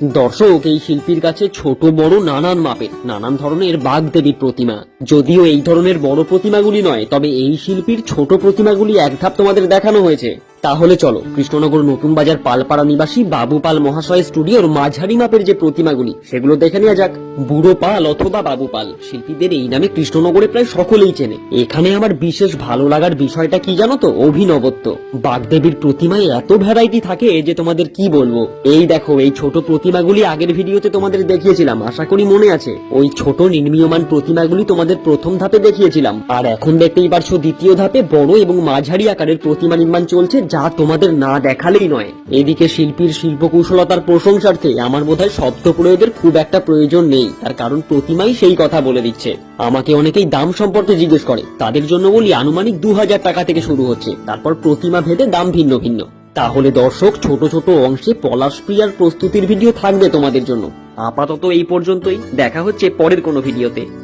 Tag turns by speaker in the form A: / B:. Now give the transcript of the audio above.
A: দর্শক, এই শিল্পীর কাছে ছোট বড় নানান মাপের নানান ধরনের বাগদেবীর প্রতিমা। যদিও এই ধরনের বড় প্রতিমাগুলি নয়, তবে এই শিল্পীর ছোট প্রতিমাগুলি এক ধাপ তোমাদের দেখানো হয়েছে। তাহলে চলো কৃষ্ণনগর নতুন বাজার পালপাড়া নিবাসী বাবু পাল মহাশয় স্টুডিওর মাঝারি মাপের যে প্রতিমাগুলি সেগুলো দেখে নেওয়া যাক। বুড়ো পাল অথবা বাবু পাল শিল্পীদের এই নামে কৃষ্ণনগরে প্রায় সকলেই চেনে। এখানে আমার বিশেষ ভালো লাগার বিষয়টা কি জানো তো? অভিনবত্ব। বাগদেবীর প্রতিমায় এত ভ্যারাইটি থাকে যে তোমাদের কি বলবো। এই দেখো, এই ছোট প্রতিমাগুলি আগের ভিডিওতে তোমাদের দেখিয়েছিলাম, আশা করি মনে আছে। ওই ছোট নির্মীয়মান প্রতিমাগুলি তোমাদের প্রথম ধাপে দেখিয়েছিলাম, আর এখন দেখতেই পারছো দ্বিতীয় ধাপে বড় এবং মাঝারি আকারের প্রতিমা নির্মাণ চলছে, যা তোমাদের না দেখালেই নয়। এদিকে শিল্পীর শিল্পকৌশলতার প্রশংসার্থে আমার বোধহয় শব্দ প্রয়োগের খুব একটা প্রয়োজন নেই, তার কারণ প্রতিমাই সেই কথা বলে দিচ্ছে। আমাকে অনেকেই দাম সম্পর্কে জিজ্ঞেস করে, তাদের জন্য বলি আনুমানিক 2000 টাকা থেকে শুরু হচ্ছে, তারপর প্রতিমা ভেদে দাম ভিন্ন ভিন্ন। তাহলে দর্শক, ছোট ছোট অংশে পলাশপ্রিয়ার প্রস্তুতির ভিডিও থাকবে তোমাদের জন্য। আপাতত এই পর্যন্তই, দেখা হচ্ছে পরের কোনো ভিডিওতে।